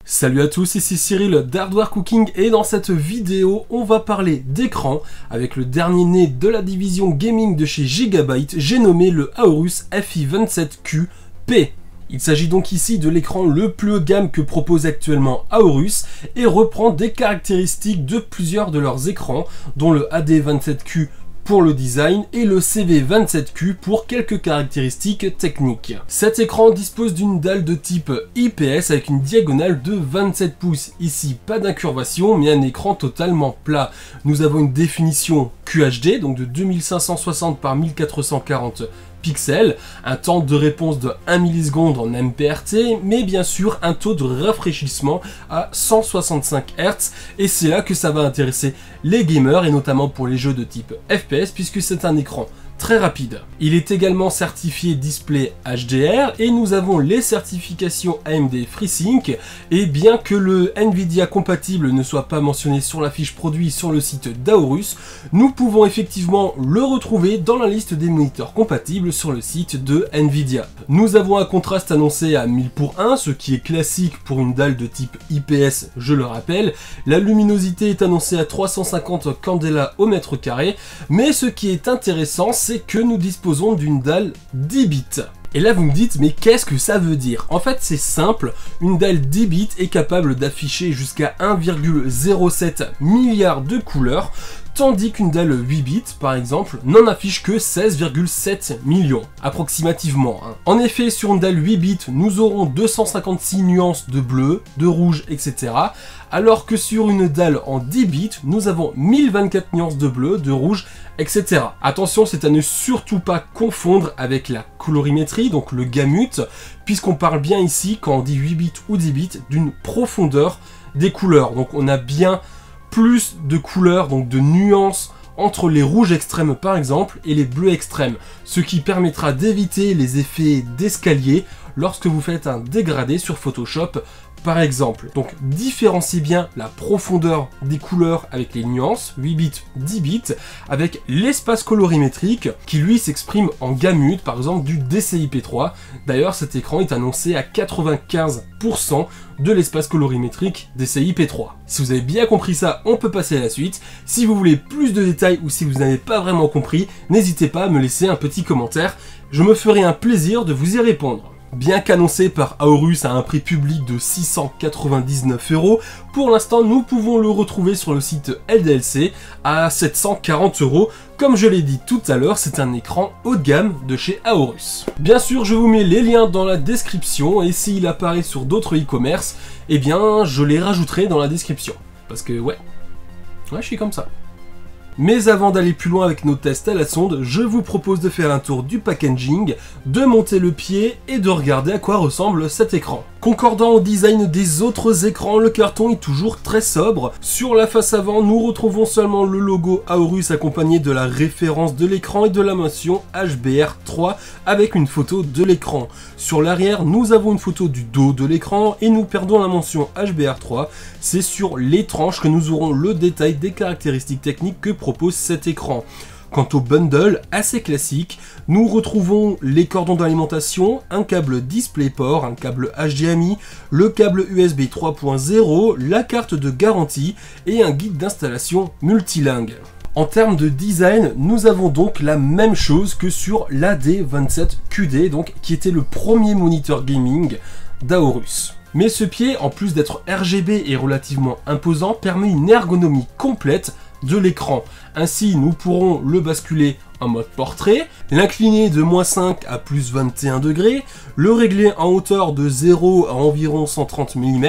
Salut à tous, ici Cyril d'Hardware Cooking et dans cette vidéo on va parler d'écran avec le dernier né de la division gaming de chez Gigabyte, j'ai nommé le Aorus FI27QP. Il s'agit donc ici de l'écran le plus haut de gamme que propose actuellement Aorus et reprend des caractéristiques de plusieurs de leurs écrans dont le AD27Q pour le design et le CV27Q pour quelques caractéristiques techniques. Cet écran dispose d'une dalle de type IPS avec une diagonale de 27 pouces. Ici, pas d'incurvation, mais un écran totalement plat. Nous avons une définition QHD, donc de 2560 par 1440 pixels, un temps de réponse de 1 milliseconde en MPRT, mais bien sûr un taux de rafraîchissement à 165 Hz, et c'est là que ça va intéresser les gamers, et notamment pour les jeux de type FPS, puisque c'est un écran très rapide. Il est également certifié display HDR et nous avons les certifications AMD FreeSync, et bien que le Nvidia compatible ne soit pas mentionné sur la fiche produit sur le site d'Aorus, nous pouvons effectivement le retrouver dans la liste des moniteurs compatibles sur le site de Nvidia. Nous avons un contraste annoncé à 1000:1, ce qui est classique pour une dalle de type IPS, je le rappelle. La luminosité est annoncée à 350 candela au mètre carré, mais ce qui est intéressant, c'est que nous disposons d'une dalle 10 bits. Et là vous me dites, mais qu'est-ce que ça veut dire? En fait c'est simple, une dalle 10 bits est capable d'afficher jusqu'à 1,07 milliard de couleurs, tandis qu'une dalle 8 bits, par exemple, n'en affiche que 16,7 millions, approximativement. En effet, sur une dalle 8 bits, nous aurons 256 nuances de bleu, de rouge, etc. Alors que sur une dalle en 10 bits, nous avons 1024 nuances de bleu, de rouge, etc. Attention, c'est à ne surtout pas confondre avec la colorimétrie, donc le gamut, puisqu'on parle bien ici, quand on dit 8 bits ou 10 bits, d'une profondeur des couleurs. Donc on a bien plus de couleurs, donc de nuances entre les rouges extrêmes par exemple et les bleus extrêmes, ce qui permettra d'éviter les effets d'escalier lorsque vous faites un dégradé sur Photoshop par exemple. Donc différenciez bien la profondeur des couleurs avec les nuances, 8 bits, 10 bits, avec l'espace colorimétrique qui lui s'exprime en gamut, par exemple du DCI-P3. D'ailleurs cet écran est annoncé à 95% de l'espace colorimétrique DCI-P3. Si vous avez bien compris ça, on peut passer à la suite. Si vous voulez plus de détails ou si vous n'avez pas vraiment compris, n'hésitez pas à me laisser un petit commentaire. Je me ferai un plaisir de vous y répondre. Bien qu'annoncé par Aorus à un prix public de 699 €, pour l'instant nous pouvons le retrouver sur le site LDLC à 740 €. Comme je l'ai dit tout à l'heure, c'est un écran haut de gamme de chez Aorus. Bien sûr, je vous mets les liens dans la description et s'il apparaît sur d'autres e-commerce, eh bien je les rajouterai dans la description. Parce que ouais, je suis comme ça. Mais avant d'aller plus loin avec nos tests à la sonde, je vous propose de faire un tour du packaging, de monter le pied et de regarder à quoi ressemble cet écran. Concordant au design des autres écrans, le carton est toujours très sobre. Sur la face avant, nous retrouvons seulement le logo Aorus accompagné de la référence de l'écran et de la mention HBR3 avec une photo de l'écran. Sur l'arrière, nous avons une photo du dos de l'écran et nous perdons la mention HBR3. C'est sur les tranches que nous aurons le détail des caractéristiques techniques que propose cet écran. Quant au bundle, assez classique, nous retrouvons les cordons d'alimentation, un câble DisplayPort, un câble HDMI, le câble USB 3.0, la carte de garantie et un guide d'installation multilingue. En termes de design, nous avons donc la même chose que sur l'AD27QD, donc qui était le premier moniteur gaming d'Aorus. Mais ce pied, en plus d'être RGB et relativement imposant, permet une ergonomie complète de l'écran. Ainsi, nous pourrons le basculer en mode portrait, l'incliner de -5 à +21 degrés, le régler en hauteur de 0 à environ 130 mm,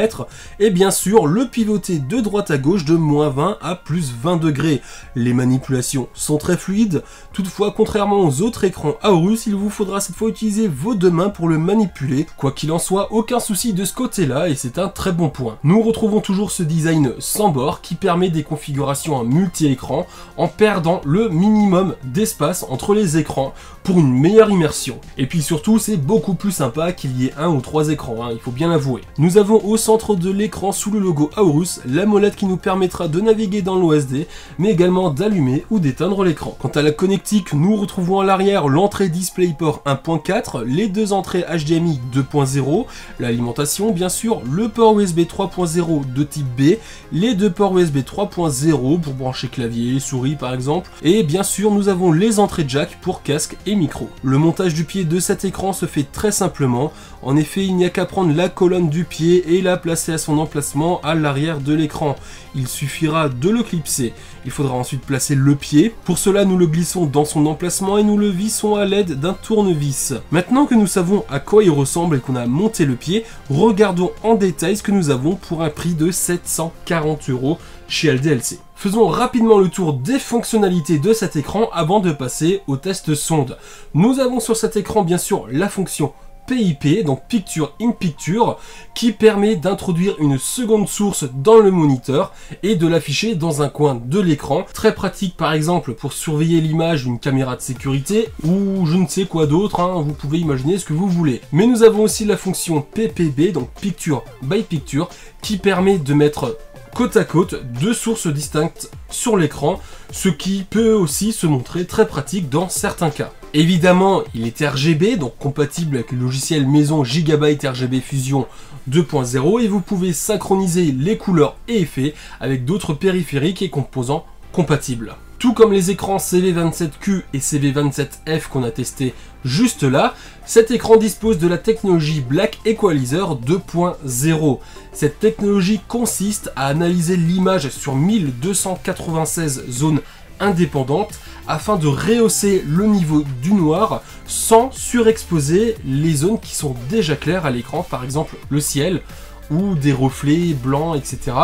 et bien sûr le pivoter de droite à gauche de -20 à +20 degrés. Les manipulations sont très fluides, toutefois contrairement aux autres écrans Aorus, il vous faudra cette fois utiliser vos deux mains pour le manipuler. Quoi qu'il en soit, aucun souci de ce côté-là et c'est un très bon point. Nous retrouvons toujours ce design sans bord qui permet des configurations en multi-écran en perdant le minimum d'espace d'espace entre les écrans pour une meilleure immersion. Et puis surtout, c'est beaucoup plus sympa qu'il y ait 1 ou 3 écrans, hein, il faut bien l'avouer. Nous avons au centre de l'écran, sous le logo Aorus, la molette qui nous permettra de naviguer dans l'OSD, mais également d'allumer ou d'éteindre l'écran. Quant à la connectique, nous retrouvons à l'arrière l'entrée DisplayPort 1.4, les deux entrées HDMI 2.0, l'alimentation bien sûr, le port USB 3.0 de type B, les deux ports USB 3.0 pour brancher clavier, souris par exemple, et bien sûr nous avons les entrées jack pour casque et micro. Le montage du pied de cet écran se fait très simplement, en effet il n'y a qu'à prendre la colonne du pied et la placer à son emplacement à l'arrière de l'écran. Il suffira de le clipser. Il faudra ensuite placer le pied. Pour cela, nous le glissons dans son emplacement et nous le vissons à l'aide d'un tournevis. Maintenant que nous savons à quoi il ressemble et qu'on a monté le pied, regardons en détail ce que nous avons pour un prix de 740 € chez LDLC. Faisons rapidement le tour des fonctionnalités de cet écran avant de passer au test sonde. Nous avons sur cet écran bien sûr la fonction PIP, donc Picture in Picture, qui permet d'introduire une seconde source dans le moniteur et de l'afficher dans un coin de l'écran. Très pratique par exemple pour surveiller l'image d'une caméra de sécurité ou je ne sais quoi d'autre, hein, vous pouvez imaginer ce que vous voulez. Mais nous avons aussi la fonction PPB, donc Picture by Picture, qui permet de mettre côte à côte deux sources distinctes sur l'écran, ce qui peut aussi se montrer très pratique dans certains cas. Évidemment, il est RGB, donc compatible avec le logiciel maison Gigabyte RGB Fusion 2.0 et vous pouvez synchroniser les couleurs et effets avec d'autres périphériques et composants compatibles. Tout comme les écrans CV27Q et CV27F qu'on a testé juste là, cet écran dispose de la technologie Black Equalizer 2.0. Cette technologie consiste à analyser l'image sur 1296 zones indépendantes afin de rehausser le niveau du noir sans surexposer les zones qui sont déjà claires à l'écran, par exemple le ciel ou des reflets blancs, etc.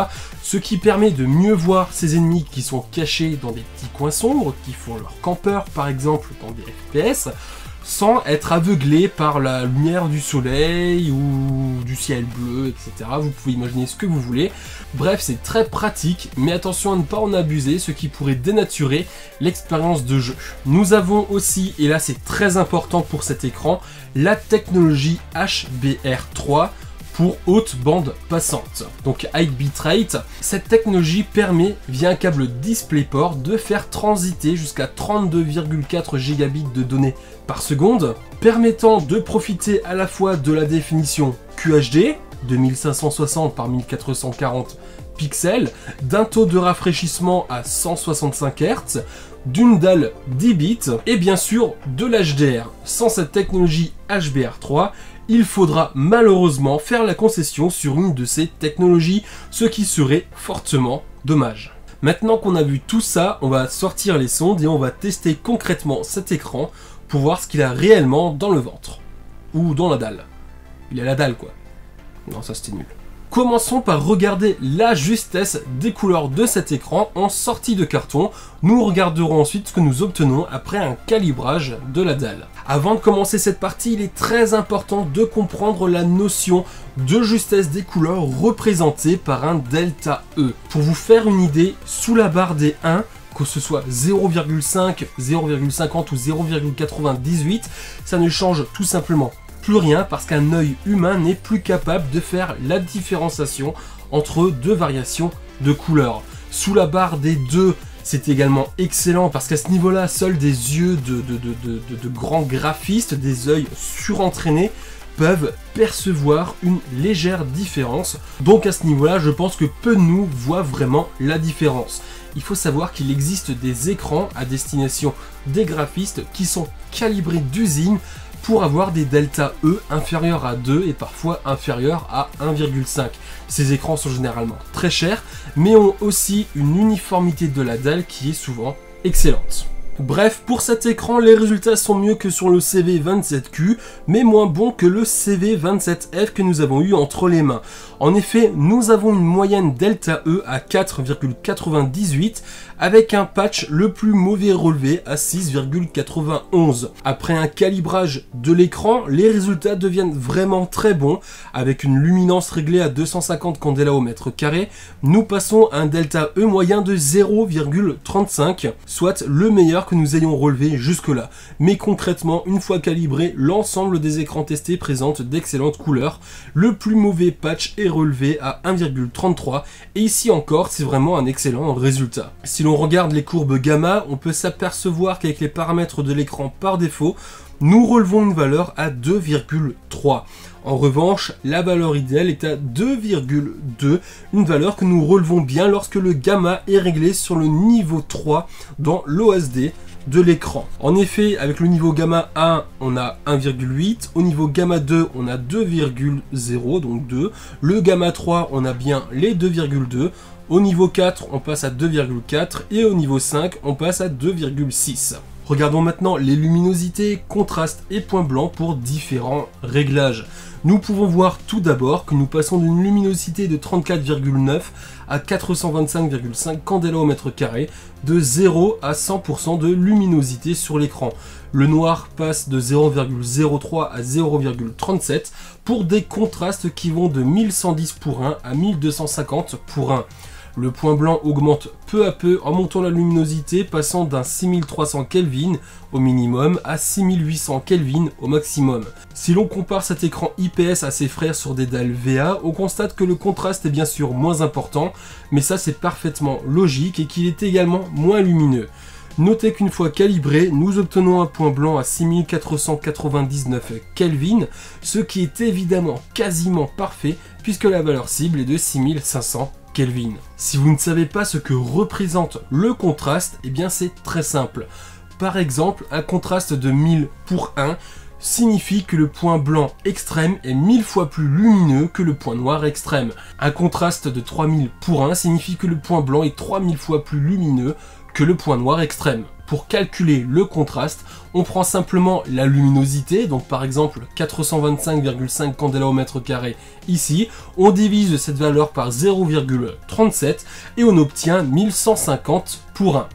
Ce qui permet de mieux voir ces ennemis qui sont cachés dans des petits coins sombres, qui font leur campeur par exemple dans des FPS, sans être aveuglé par la lumière du soleil ou du ciel bleu, etc. Vous pouvez imaginer ce que vous voulez. Bref, c'est très pratique, mais attention à ne pas en abuser, ce qui pourrait dénaturer l'expérience de jeu. Nous avons aussi, et là c'est très important pour cet écran, la technologie HBR3, pour haute bande passante, donc High Bitrate. Cette technologie permet, via un câble DisplayPort, de faire transiter jusqu'à 32,4 gigabits de données par seconde, permettant de profiter à la fois de la définition QHD, 2560 par 1440 pixels, d'un taux de rafraîchissement à 165 Hz, d'une dalle 10 bits, et bien sûr de l'HDR. Sans cette technologie HBR3, il faudra malheureusement faire la concession sur une de ces technologies, ce qui serait fortement dommage. Maintenant qu'on a vu tout ça, on va sortir les sondes et on va tester concrètement cet écran pour voir ce qu'il a réellement dans le ventre. Ou dans la dalle. Il a la dalle quoi. Non, ça c'était nul. Commençons par regarder la justesse des couleurs de cet écran en sortie de carton. Nous regarderons ensuite ce que nous obtenons après un calibrage de la dalle. Avant de commencer cette partie, il est très important de comprendre la notion de justesse des couleurs représentée par un delta E. Pour vous faire une idée, sous la barre des 1, que ce soit 0,5, 0,50 ou 0,98, ça ne change tout simplement plus rien parce qu'un œil humain n'est plus capable de faire la différenciation entre deux variations de couleurs. Sous la barre des 2, c'est également excellent parce qu'à ce niveau-là, seuls des yeux de grands graphistes, des œils surentraînés, peuvent percevoir une légère différence. Donc à ce niveau-là, je pense que peu de nous voient vraiment la différence. Il faut savoir qu'il existe des écrans à destination des graphistes qui sont calibrés d'usine pour avoir des delta E inférieurs à 2 et parfois inférieurs à 1,5. Ces écrans sont généralement très chers, mais ont aussi une uniformité de la dalle qui est souvent excellente. Bref, pour cet écran, les résultats sont mieux que sur le CV27Q, mais moins bons que le CV27F que nous avons eu entre les mains. En effet, nous avons une moyenne delta E à 4,98, avec un patch le plus mauvais relevé à 6,91. Après un calibrage de l'écran, les résultats deviennent vraiment très bons. Avec une luminance réglée à 250 candela au mètre carré, nous passons à un delta E moyen de 0,35, soit le meilleur que que nous ayons relevé jusque-là. Mais concrètement, une fois calibré, l'ensemble des écrans testés présentent d'excellentes couleurs. Le plus mauvais patch est relevé à 1,33 et ici encore, c'est vraiment un excellent résultat. Si l'on regarde les courbes gamma, on peut s'apercevoir qu'avec les paramètres de l'écran par défaut, nous relevons une valeur à 2,3. En revanche, la valeur idéale est à 2,2, une valeur que nous relevons bien lorsque le gamma est réglé sur le niveau 3 dans l'OSD de l'écran. En effet, avec le niveau gamma 1, on a 1,8, au niveau gamma 2, on a 2,0, donc 2, le gamma 3, on a bien les 2,2, au niveau 4, on passe à 2,4 et au niveau 5, on passe à 2,6. Regardons maintenant les luminosités, contrastes et points blancs pour différents réglages. Nous pouvons voir tout d'abord que nous passons d'une luminosité de 34,9 à 425,5 candela au mètre carré, de 0 à 100% de luminosité sur l'écran. Le noir passe de 0,03 à 0,37 pour des contrastes qui vont de 1110 pour 1 à 1250 pour 1. Le point blanc augmente peu à peu en montant la luminosité, passant d'un 6300 Kelvin au minimum à 6800 Kelvin au maximum. Si l'on compare cet écran IPS à ses frères sur des dalles VA, on constate que le contraste est bien sûr moins important, mais ça c'est parfaitement logique et qu'il est également moins lumineux. Notez qu'une fois calibré, nous obtenons un point blanc à 6499 Kelvin, ce qui est évidemment quasiment parfait puisque la valeur cible est de 6500 Kelvin. Si vous ne savez pas ce que représente le contraste, eh bien c'est très simple. Par exemple, un contraste de 1000 pour 1 signifie que le point blanc extrême est 1000 fois plus lumineux que le point noir extrême. Un contraste de 3000 pour 1 signifie que le point blanc est 3000 fois plus lumineux que le point noir extrême. Pour calculer le contraste, on prend simplement la luminosité, donc par exemple 425,5 candela au mètre carré ici, on divise cette valeur par 0,37 et on obtient 1150 pour 1.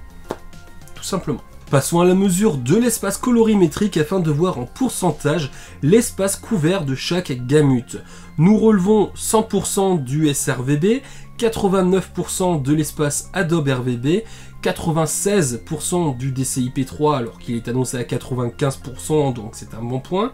Tout simplement. Passons à la mesure de l'espace colorimétrique afin de voir en pourcentage l'espace couvert de chaque gamut. Nous relevons 100% du sRVB, 89% de l'espace Adobe RVB, 96% du DCI-P3 alors qu'il est annoncé à 95%, donc c'est un bon point,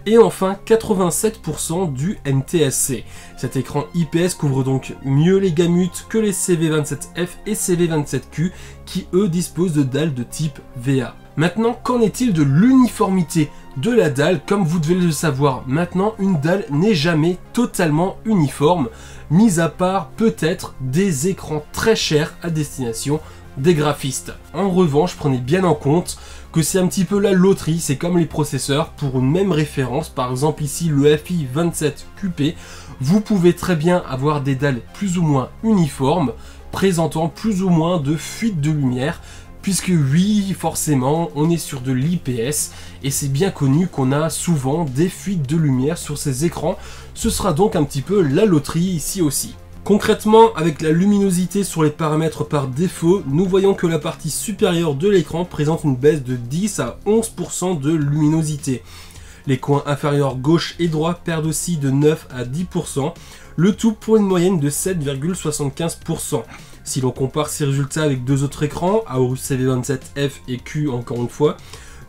et enfin 87% du NTSC. Cet écran IPS couvre donc mieux les gamut que les CV27F et CV27Q qui eux disposent de dalles de type VA. Maintenant, qu'en est-il de l'uniformité de la dalle? Comme vous devez le savoir maintenant, une dalle n'est jamais totalement uniforme, mis à part peut-être des écrans très chers à destination des graphistes. En revanche, prenez bien en compte que c'est un petit peu la loterie, c'est comme les processeurs, pour une même référence, par exemple ici le FI27QP, vous pouvez très bien avoir des dalles plus ou moins uniformes, présentant plus ou moins de fuite de lumière, puisque oui, forcément, on est sur de l'IPS, et c'est bien connu qu'on a souvent des fuites de lumière sur ces écrans, ce sera donc un petit peu la loterie ici aussi. Concrètement, avec la luminosité sur les paramètres par défaut, nous voyons que la partie supérieure de l'écran présente une baisse de 10 à 11% de luminosité. Les coins inférieurs gauche et droit perdent aussi de 9 à 10%, le tout pour une moyenne de 7,75%. Si l'on compare ces résultats avec deux autres écrans, Aorus CV27F et Q encore une fois,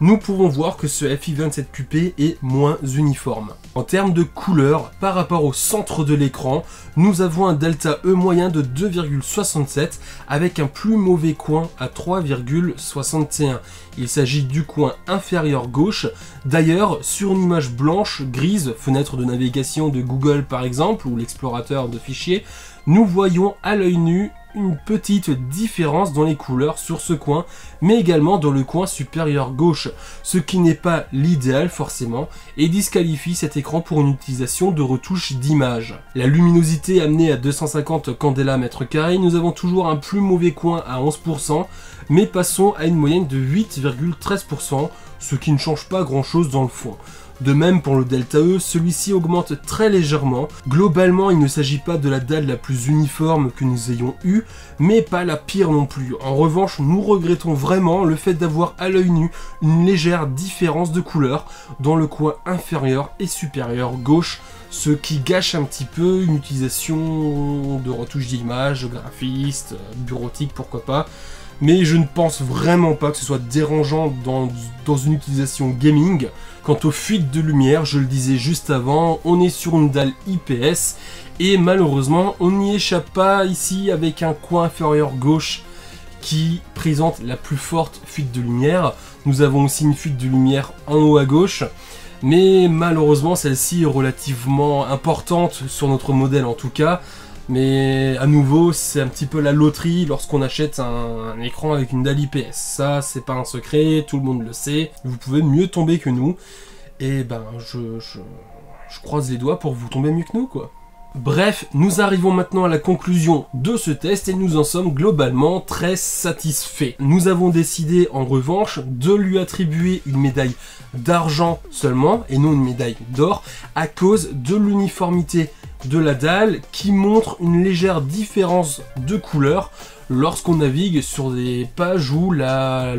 nous pouvons voir que ce FI27QP est moins uniforme. En termes de couleur, par rapport au centre de l'écran, nous avons un delta E moyen de 2,67 avec un plus mauvais coin à 3,61. Il s'agit du coin inférieur gauche. D'ailleurs, sur une image blanche, grise, fenêtre de navigation de Google par exemple, ou l'explorateur de fichiers, nous voyons à l'œil nu une petite différence dans les couleurs sur ce coin, mais également dans le coin supérieur gauche, ce qui n'est pas l'idéal forcément, et disqualifie cet écran pour une utilisation de retouche d'image. La luminosité amenée à 250 candela mètre carré, nous avons toujours un plus mauvais coin à 11%, mais passons à une moyenne de 8,13%, ce qui ne change pas grand chose dans le fond. De même pour le delta E, celui-ci augmente très légèrement. Globalement, il ne s'agit pas de la dalle la plus uniforme que nous ayons eue, mais pas la pire non plus. En revanche, nous regrettons vraiment le fait d'avoir à l'œil nu une légère différence de couleur dans le coin inférieur et supérieur gauche, ce qui gâche un petit peu une utilisation de retouche d'image, graphiste, bureautique, pourquoi pas. mais je ne pense vraiment pas que ce soit dérangeant dans une utilisation gaming. Quant aux fuites de lumière, je le disais juste avant, on est sur une dalle IPS, et malheureusement, on n'y échappe pas ici avec un coin inférieur gauche qui présente la plus forte fuite de lumière. Nous avons aussi une fuite de lumière en haut à gauche, mais malheureusement celle-ci est relativement importante sur notre modèle en tout cas. Mais à nouveau, c'est un petit peu la loterie lorsqu'on achète un écran avec une dalle IPS. Ça, c'est pas un secret, tout le monde le sait. Vous pouvez mieux tomber que nous. Et ben, je croise les doigts pour vous tomber mieux que nous, quoi. Bref, nous arrivons maintenant à la conclusion de ce test et nous en sommes globalement très satisfaits. Nous avons décidé en revanche de lui attribuer une médaille d'argent seulement et non une médaille d'or à cause de l'uniformité de la dalle qui montre une légère différence de couleur lorsqu'on navigue sur des pages où la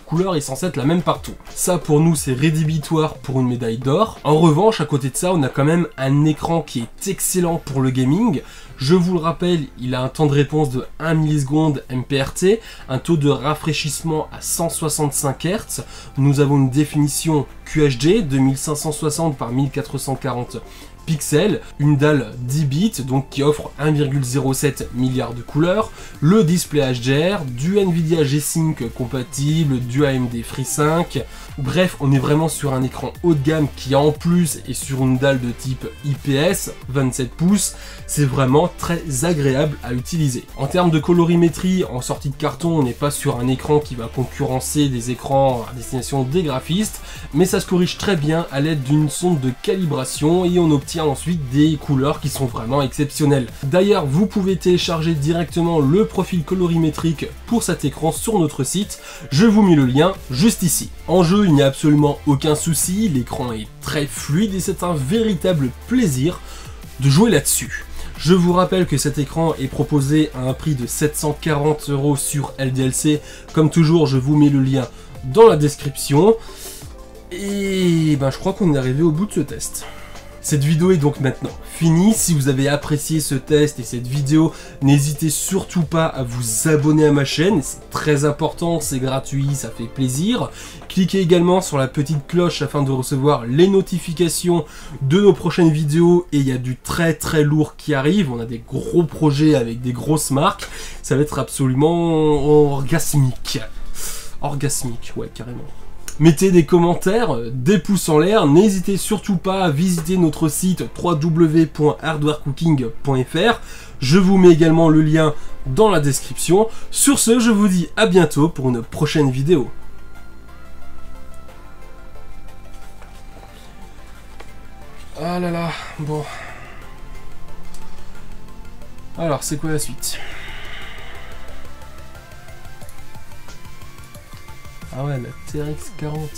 couleur est censée être la même partout. Ça pour nous c'est rédhibitoire pour une médaille d'or. En revanche à côté de ça on a quand même un écran qui est excellent pour le gaming. Je vous le rappelle, il a un temps de réponse de 1 milliseconde MPRT, un taux de rafraîchissement à 165 Hz, nous avons une définition QHD de 1560 par 1440 pixels, une dalle 10 bits donc qui offre 1,07 milliard de couleurs, le display HDR, du Nvidia G-Sync compatible, du AMD FreeSync, bref on est vraiment sur un écran haut de gamme qui en plus est sur une dalle de type IPS 27 pouces, c'est vraiment très agréable à utiliser. En termes de colorimétrie, en sortie de carton on n'est pas sur un écran qui va concurrencer des écrans à destination des graphistes, mais ça se corrige très bien à l'aide d'une sonde de calibration et on obtient ensuite des couleurs qui sont vraiment exceptionnelles. D'ailleurs, vous pouvez télécharger directement le profil colorimétrique pour cet écran sur notre site. Je vous mets le lien juste ici. En jeu, il n'y a absolument aucun souci, l'écran est très fluide et c'est un véritable plaisir de jouer là-dessus. Je vous rappelle que cet écran est proposé à un prix de 740 € sur LDLC. Comme toujours, je vous mets le lien dans la description. Et ben, je crois qu'on est arrivé au bout de ce test. Cette vidéo est donc maintenant finie. Si vous avez apprécié ce test et cette vidéo, n'hésitez surtout pas à vous abonner à ma chaîne. C'est très important, c'est gratuit, ça fait plaisir. Cliquez également sur la petite cloche afin de recevoir les notifications de nos prochaines vidéos. Et il y a du très lourd qui arrive. On a des gros projets avec des grosses marques. Ça va être absolument orgasmique. Orgasmique, ouais, carrément. Mettez des commentaires, des pouces en l'air, n'hésitez surtout pas à visiter notre site www.hardwarecooking.fr. Je vous mets également le lien dans la description. Sur ce, je vous dis à bientôt pour une prochaine vidéo. Ah là là, bon. Alors, c'est quoi la suite ? Ah ouais, la TRX 40.